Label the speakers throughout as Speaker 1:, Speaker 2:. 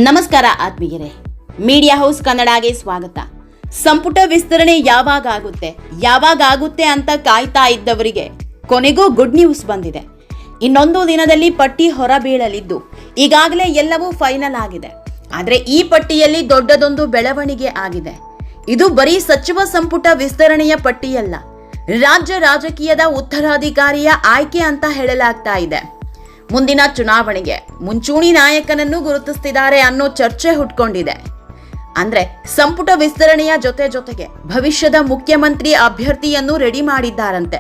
Speaker 1: ನಮಸ್ಕಾರ ಆತ್ಮೀಯರೇ, media house ಕನ್ನಡಗೆ ಸ್ವಾಗತ. ಸಂಪುಟ ವಿಸ್ತರಣೆ ಯಾವಾಗ ಆಗುತ್ತೆ ಅಂತ ಕಾಯ್ತಾ ಇದ್ದವರಿಗೆ ಕೊನೆಗೂ ಗುಡ್ ನ್ಯೂಸ್ ಬಂದಿದೆ. ಇನ್ನೊಂದು ದಿನದಲ್ಲಿ ಪಟ್ಟಿ ಹೊರಬೀಳಲಿದ್ದು ಈಗಾಗಲೇ ಎಲ್ಲವೂ ಫೈನಲ್ ಆಗಿದೆ. ಆದರೆ ಈ ಪಟ್ಟಿಯಲ್ಲಿ ದೊಡ್ಡದೊಂದು ಬೆಳವಣಿಗೆ ಆಗಿದೆ. ಇದು ಬರೀ ಸಚಿವ ಸಂಪುಟ ವಿಸ್ತರಣೆಯ ಪಟ್ಟಿಯಲ್ಲ, ರಾಜ್ಯ ರಾಜಕೀಯದ ಉತ್ತರಾಧಿಕಾರಿಯ ಆಯ್ಕೆ ಅಂತ ಹೇಳಲಾಗ್ತಾ ಇದೆ. ಮುಂದಿನ ಚುನಾವಣೆಗೆ ಮುಂಚೂಣಿ ನಾಯಕನನ್ನು ಗುರುತಿಸುತ್ತಿದ್ದಾರೆ ಅನ್ನೋ ಚರ್ಚೆ ಹುಟ್ಕೊಂಡಿದೆ. ಅಂದ್ರೆ ಸಂಪುಟ ವಿಸ್ತರಣೆಯ ಜೊತೆಗೆ ಭವಿಷ್ಯದ ಮುಖ್ಯಮಂತ್ರಿ ಅಭ್ಯರ್ಥಿಯನ್ನು ರೆಡಿ ಮಾಡಿದ್ದಾರಂತೆ.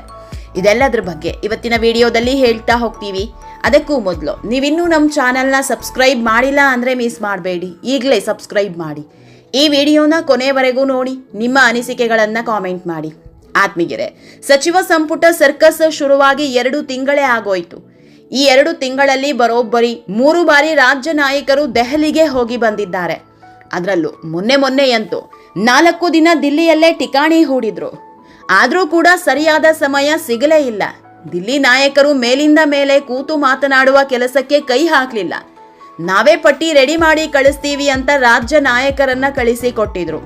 Speaker 1: ಇದೆಲ್ಲದರ ಬಗ್ಗೆ ಇವತ್ತಿನ ವಿಡಿಯೋದಲ್ಲಿ ಹೇಳ್ತಾ ಹೋಗ್ತೀವಿ. ಅದಕ್ಕೂ ಮೊದಲು ನೀವಿನ್ನೂ ನಮ್ಮ ಚಾನೆಲ್ನ ಸಬ್ಸ್ಕ್ರೈಬ್ ಮಾಡಿಲ್ಲ ಅಂದ್ರೆ ಮಿಸ್ ಮಾಡಬೇಡಿ, ಈಗಲೇ ಸಬ್ಸ್ಕ್ರೈಬ್ ಮಾಡಿ. ಈ ವಿಡಿಯೋನ ಕೊನೆವರೆಗೂ ನೋಡಿ, ನಿಮ್ಮ ಅನಿಸಿಕೆಗಳನ್ನ ಕಾಮೆಂಟ್ ಮಾಡಿ. ಆತ್ಮೀಯರೇ, ಸಚಿವ ಸಂಪುಟ ಸರ್ಕಸ್ ಶುರುವಾಗಿ 2 ತಿಂಗಳೇ ಆಗೋಯ್ತು. ಈ 2 ತಿಂಗಳಲ್ಲಿ ಬರೋಬ್ಬರಿ 3 ಬಾರಿ ರಾಜ್ಯ ನಾಯಕರು ದೆಹಲಿಗೆ ಹೋಗಿ ಬಂದಿದ್ದಾರೆ. ಅದರಲ್ಲೂ ಮೊನ್ನೆಯಂತೂ 4 ದಿನ ದಿಲ್ಲಿಯಲ್ಲೇ ಠಿಕಾಣಿ ಹೂಡಿದ್ರು. ಆದರೂ ಕೂಡ ಸರಿಯಾದ ಸಮಯ ಸಿಗಲೇ ಇಲ್ಲ. ದಿಲ್ಲಿ ನಾಯಕರು ಮೇಲಿಂದ ಮೇಲೆ ಕೂತು ಮಾತನಾಡುವ ಕೆಲಸಕ್ಕೆ ಕೈ ಹಾಕಲಿಲ್ಲ. ನಾವೇ ಪಟ್ಟಿ ರೆಡಿ ಮಾಡಿ ಕಳಿಸ್ತೀವಿ ಅಂತ ರಾಜ್ಯ ನಾಯಕರನ್ನ ಕಳಿಸಿಕೊಟ್ಟಿದ್ರು.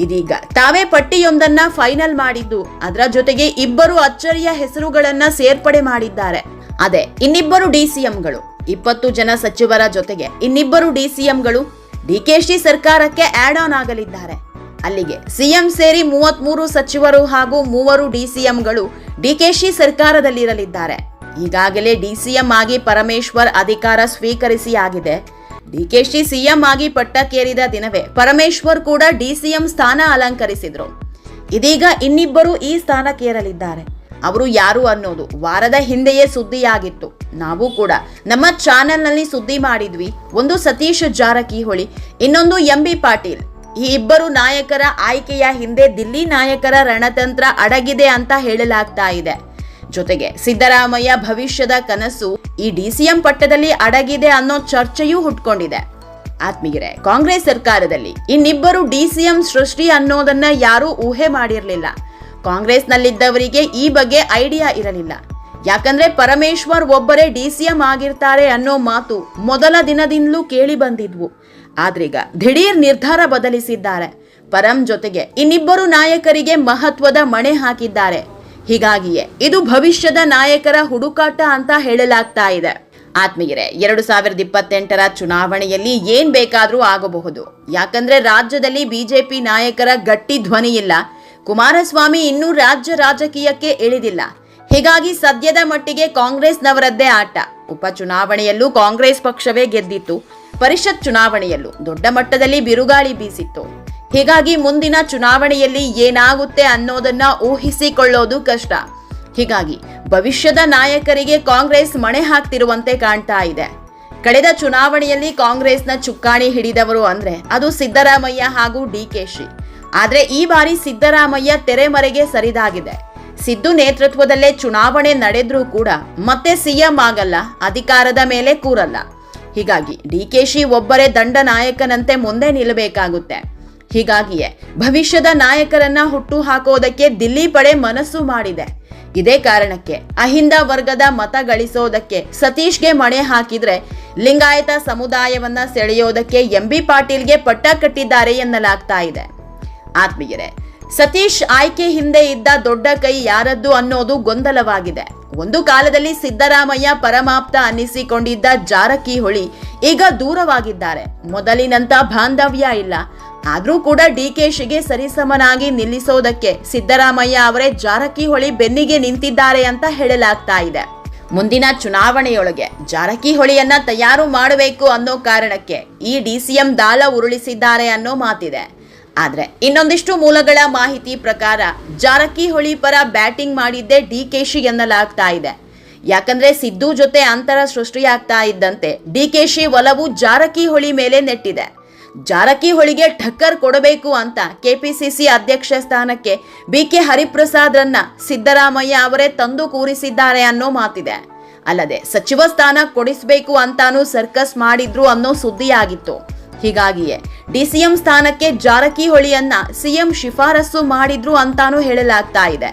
Speaker 1: ಇದೀಗ ತಾವೇ ಪಟ್ಟಿಯೊಂದನ್ನ ಫೈನಲ್ ಮಾಡಿದ್ದು, ಅದರ ಜೊತೆಗೆ 2 ಅಚ್ಚರಿಯ ಹೆಸರುಗಳನ್ನ ಸೇರ್ಪಡೆ ಮಾಡಿದ್ದಾರೆ. ಅದೇ ಇನ್ನಿಬ್ಬರು ಡಿಸಿಎಂಗಳು. 20 ಜನ ಸಚಿವರ ಜೊತೆಗೆ ಇನ್ನಿಬ್ಬರು ಡಿಸಿಎಂಗಳು ಡಿಕೆಶಿ ಸರ್ಕಾರಕ್ಕೆ ಆಡ್ ಆನ್ ಆಗಲಿದ್ದಾರೆ. ಅಲ್ಲಿಗೆ ಸಿಎಂ ಸೇರಿ 33 ಸಚಿವರು ಹಾಗೂ 3 ಡಿಸಿಎಂಗಳು ಡಿಕೆಶಿ ಸರ್ಕಾರದಲ್ಲಿರಲಿದ್ದಾರೆ. ಈಗಾಗಲೇ ಡಿಸಿಎಂ ಆಗಿ ಪರಮೇಶ್ವರ್ ಅಧಿಕಾರ ಸ್ವೀಕರಿಸಿ ಆಗಿದೆ. ಡಿಕೆಶಿ ಸಿಎಂ ಆಗಿ ಪಟ್ಟಕ್ಕೇರಿದ ದಿನವೇ ಪರಮೇಶ್ವರ್ ಕೂಡ ಡಿಸಿಎಂ ಸ್ಥಾನ ಅಲಂಕರಿಸಿದ್ರು. ಇದೀಗ ಇನ್ನಿಬ್ಬರು ಈ ಸ್ಥಾನಕ್ಕೇರಲಿದ್ದಾರೆ. ಅವರು ಯಾರು ಅನ್ನೋದು ವಾರದ ಹಿಂದೆಯೇ ಸುದ್ದಿಯಾಗಿತ್ತು. ನಾವು ಕೂಡ ನಮ್ಮ ಚಾನೆಲ್ನಲ್ಲಿ ಸುದ್ದಿ ಮಾಡಿದ್ವಿ. ಒಂದು ಸತೀಶ್ ಜಾರಕಿಹೊಳಿ, ಇನ್ನೊಂದು ಎಂಬಿ ಪಾಟೀಲ್. ಈ 2 ನಾಯಕರ ಆಯ್ಕೆಯ ಹಿಂದೆ ದಿಲ್ಲಿ ನಾಯಕರ ರಣತಂತ್ರ ಅಡಗಿದೆ ಅಂತ ಹೇಳಲಾಗ್ತಾ ಇದೆ. ಜೊತೆಗೆ ಸಿದ್ದರಾಮಯ್ಯ ಭವಿಷ್ಯದ ಕನಸು ಈ ಡಿಸಿಎಂ ಪಟ್ಟದಲ್ಲಿ ಅಡಗಿದೆ ಅನ್ನೋ ಚರ್ಚೆಯೂ ಹುಟ್ಕೊಂಡಿದೆ. ಆತ್ಮೀಯರೇ, ಕಾಂಗ್ರೆಸ್ ಸರ್ಕಾರದಲ್ಲಿ ಇನ್ನಿಬ್ಬರು ಡಿಸಿಎಂ ಸೃಷ್ಟಿ ಅನ್ನೋದನ್ನ ಯಾರೂ ಊಹೆ ಮಾಡಿರಲಿಲ್ಲ. ಕಾಂಗ್ರೆಸ್ನಲ್ಲಿದ್ದವರಿಗೆ ಈ ಬಗ್ಗೆ ಐಡಿಯಾ ಇರಲಿಲ್ಲ. ಯಾಕಂದ್ರೆ ಪರಮೇಶ್ವರ್ ಒಬ್ಬರೇ ಡಿಸಿಎಂ ಆಗಿರ್ತಾರೆ ಅನ್ನೋ ಮಾತು ಮೊದಲ ದಿನದಿಂದಲೂ ಕೇಳಿ ಬಂದಿದ್ವು. ಆದ್ರೀಗ ದಿಢೀರ್ ನಿರ್ಧಾರ ಬದಲಿಸಿದ್ದಾರೆ. ಪರಂ ಜೊತೆಗೆ ಇನ್ನಿಬ್ಬರು ನಾಯಕರಿಗೆ ಮಹತ್ವದ ಮಣೆ ಹಾಕಿದ್ದಾರೆ. ಹೀಗಾಗಿಯೇ ಇದು ಭವಿಷ್ಯದ ನಾಯಕರ ಹುಡುಕಾಟ ಅಂತ ಹೇಳಲಾಗ್ತಾ ಇದೆ. ಆತ್ಮೀಯರೇ, 2028ರ ಚುನಾವಣೆಯಲ್ಲಿ ಏನ್ ಬೇಕಾದ್ರೂ ಆಗಬಹುದು. ಯಾಕಂದ್ರೆ ರಾಜ್ಯದಲ್ಲಿ ಬಿಜೆಪಿ ನಾಯಕರ ಗಟ್ಟಿ ಧ್ವನಿ ಇಲ್ಲ. ಕುಮಾರಸ್ವಾಮಿ ಇನ್ನೂ ರಾಜ್ಯ ರಾಜಕೀಯಕ್ಕೆ ಇಳಿದಿಲ್ಲ. ಹೀಗಾಗಿ ಸದ್ಯದ ಮಟ್ಟಿಗೆ ಕಾಂಗ್ರೆಸ್ನವರದ್ದೇ ಆಟ. ಉಪಚುನಾವಣೆಯಲ್ಲೂ ಕಾಂಗ್ರೆಸ್ ಪಕ್ಷವೇ ಗೆದ್ದಿತ್ತು. ಪರಿಷತ್ ಚುನಾವಣೆಯಲ್ಲೂ ದೊಡ್ಡ ಮಟ್ಟದಲ್ಲಿ ಬಿರುಗಾಳಿ ಬೀಸಿತ್ತು. ಹೀಗಾಗಿ ಮುಂದಿನ ಚುನಾವಣೆಯಲ್ಲಿ ಏನಾಗುತ್ತೆ ಅನ್ನೋದನ್ನ ಊಹಿಸಿಕೊಳ್ಳೋದು ಕಷ್ಟ. ಹೀಗಾಗಿ ಭವಿಷ್ಯದ ನಾಯಕರಿಗೆ ಕಾಂಗ್ರೆಸ್ ಮಣೆ ಹಾಕ್ತಿರುವಂತೆ ಕಾಣ್ತಾ ಇದೆ. ಕಳೆದ ಚುನಾವಣೆಯಲ್ಲಿ ಕಾಂಗ್ರೆಸ್ನ ಚುಕ್ಕಾಣಿ ಹಿಡಿದವರು ಅಂದ್ರೆ ಅದು ಸಿದ್ದರಾಮಯ್ಯ ಹಾಗೂ ಡಿಕೆಶಿ. ಆದ್ರೆ ಈ ಬಾರಿ ಸಿದ್ದರಾಮಯ್ಯ ತೆರೆಮರೆಗೆ ಸರಿದಾಗಿದೆ. ಸಿದ್ದು ನೇತೃತ್ವದಲ್ಲೇ ಚುನಾವಣೆ ನಡೆದ್ರೂ ಕೂಡ ಮತ್ತೆ ಸಿಎಂ ಆಗಲ್ಲ, ಅಧಿಕಾರದ ಮೇಲೆ ಕೂರಲ್ಲ. ಹೀಗಾಗಿ ಡಿಕೆಶಿ ಒಬ್ಬರೇ ದಂಡ ನಾಯಕನಂತೆ ಮುಂದೆ ನಿಲ್ಲಬೇಕಾಗುತ್ತೆ. ಹೀಗಾಗಿಯೇ ಭವಿಷ್ಯದ ನಾಯಕರನ್ನ ಹುಟ್ಟು ಹಾಕೋದಕ್ಕೆ ದಿಲ್ಲಿ ಪಡೆ ಮನಸ್ಸು ಮಾಡಿದೆ. ಇದೇ ಕಾರಣಕ್ಕೆ ಅಹಿಂದ ವರ್ಗದ ಮತ ಗಳಿಸೋದಕ್ಕೆ ಸತೀಶ್ಗೆ ಮಣೆ ಹಾಕಿದ್ರೆ ಲಿಂಗಾಯತ ಸಮುದಾಯವನ್ನ ಸೆಳೆಯೋದಕ್ಕೆ ಎಂಬಿ ಪಾಟೀಲ್ಗೆ ಪಟ್ಟ ಕಟ್ಟಿದ್ದಾರೆ ಎನ್ನಲಾಗ್ತಾ ಇದೆ. ಆತ್ಮೀಯರೇ, ಸತೀಶ್ ಆಯ್ಕೆ ಹಿಂದೆ ಇದ್ದ ದೊಡ್ಡ ಕೈ ಯಾರದ್ದು ಅನ್ನೋದು ಗೊಂದಲವಾಗಿದೆ. ಒಂದು ಕಾಲದಲ್ಲಿ ಸಿದ್ದರಾಮಯ್ಯ ಪರಮಾಪ್ತ ಅನ್ನಿಸಿಕೊಂಡಿದ್ದ ಜಾರಕಿಹೊಳಿ ಈಗ ದೂರವಾಗಿದ್ದಾರೆ. ಮೊದಲಿನಂತ ಬಾಂಧವ್ಯ ಇಲ್ಲ. ಆದ್ರೂ ಕೂಡ ಡಿಕೆಶಿಗೆ ಸರಿಸಮನಾಗಿ ನಿಲ್ಲಿಸೋದಕ್ಕೆ ಸಿದ್ದರಾಮಯ್ಯ ಅವರೇ ಜಾರಕಿಹೊಳಿ ಬೆನ್ನಿಗೆ ನಿಂತಿದ್ದಾರೆ ಅಂತ ಹೇಳಲಾಗ್ತಾ ಇದೆ. ಮುಂದಿನ ಚುನಾವಣೆಯೊಳಗೆ ಜಾರಕಿಹೊಳಿಯನ್ನ ತಯಾರು ಮಾಡಬೇಕು ಅನ್ನೋ ಕಾರಣಕ್ಕೆ ಈ ಡಿಸಿಎಂ ದಾಳ ಉರುಳಿಸಿದ್ದಾರೆ ಅನ್ನೋ ಮಾತಿದೆ. ಆದ್ರೆ ಇನ್ನೊಂದಿಷ್ಟು ಮೂಲಗಳ ಮಾಹಿತಿ ಪ್ರಕಾರ ಜಾರಕಿಹೊಳಿ ಪರ ಬ್ಯಾಟಿಂಗ್ ಮಾಡಿದ್ದೇ ಡಿಕೆಶಿ ಎನ್ನಲಾಗ್ತಾ ಇದೆ. ಯಾಕಂದ್ರೆ ಸಿದ್ದು ಜೊತೆ ಅಂತರ ಸೃಷ್ಟಿಯಾಗ್ತಾ ಇದ್ದಂತೆ ಡಿಕೆಶಿ ಒಲವು ಜಾರಕಿಹೊಳಿ ಮೇಲೆ ನೆಟ್ಟಿದೆ. ಜಾರಕಿಹೊಳಿಗೆ ಠಕ್ಕರ್ ಕೊಡಬೇಕು ಅಂತ ಕೆಪಿಸಿಸಿ ಅಧ್ಯಕ್ಷ ಸ್ಥಾನಕ್ಕೆ ಬಿಕೆ ಹರಿಪ್ರಸಾದ್ರನ್ನ ಸಿದ್ದರಾಮಯ್ಯ ಅವರೇ ತಂದು ಕೂರಿಸಿದ್ದಾರೆ ಅನ್ನೋ ಮಾತಿದೆ. ಅಲ್ಲದೆ ಸಚಿವ ಸ್ಥಾನ ಕೊಡಿಸಬೇಕು ಅಂತಾನೂ ಸರ್ಕಸ್ ಮಾಡಿದ್ರು ಅನ್ನೋ ಸುದ್ದಿಯಾಗಿತ್ತು. ಹೀಗಾಗಿಯೇ ಡಿಸಿಎಂ ಸ್ಥಾನಕ್ಕೆ ಜಾರಕಿಹೊಳಿಯನ್ನ ಸಿಎಂ ಶಿಫಾರಸು ಮಾಡಿದ್ರು ಅಂತಾನೂ ಹೇಳಲಾಗ್ತಾ ಇದೆ.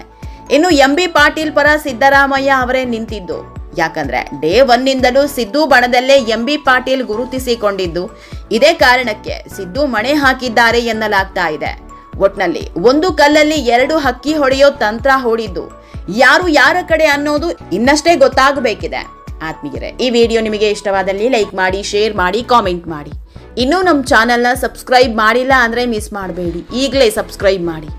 Speaker 1: ಇನ್ನು ಎಂಬಿ ಪಾಟೀಲ್ ಪರ ಸಿದ್ದರಾಮಯ್ಯ ಅವರೇ ನಿಂತಿದ್ದು. ಯಾಕಂದ್ರೆ ಡೇ 1ನಿಂದಲೂ ಸಿದ್ದು ಬಣದಲ್ಲೇ MB ಪಾಟೀಲ್ ಗುರುತಿಸಿಕೊಂಡಿದ್ದು ಇದೇ ಕಾರಣಕ್ಕೆ ಸಿದ್ದು ಮಣೆ ಹಾಕಿದ್ದಾರೆ ಎನ್ನಲಾಗ್ತಾ ಇದೆ. ಒಟ್ನಲ್ಲಿ ಒಂದು ಕಲ್ಲಲ್ಲಿ 2 ಹಕ್ಕಿ ಹೊಡೆಯೋ ತಂತ್ರ ಹೂಡಿದ್ದು ಯಾರು ಯಾರ ಕಡೆ ಅನ್ನೋದು ಇನ್ನಷ್ಟೇ ಗೊತ್ತಾಗಬೇಕಿದೆ. ಆತ್ಮೀಯರೇ, ಈ ವಿಡಿಯೋ ನಿಮಗೆ ಇಷ್ಟವಾದಲ್ಲಿ ಲೈಕ್ ಮಾಡಿ, ಶೇರ್ ಮಾಡಿ, ಕಾಮೆಂಟ್ ಮಾಡಿ. ಇನ್ನೂ ನಮ್ಮ ಚಾನೆಲ್ನ ಸಬ್ಸ್ಕ್ರೈಬ್ ಮಾಡಿಲ್ಲ ಅಂದರೆ ಮಿಸ್ ಮಾಡಬೇಡಿ, ಈಗಲೇ ಸಬ್ಸ್ಕ್ರೈಬ್ ಮಾಡಿ.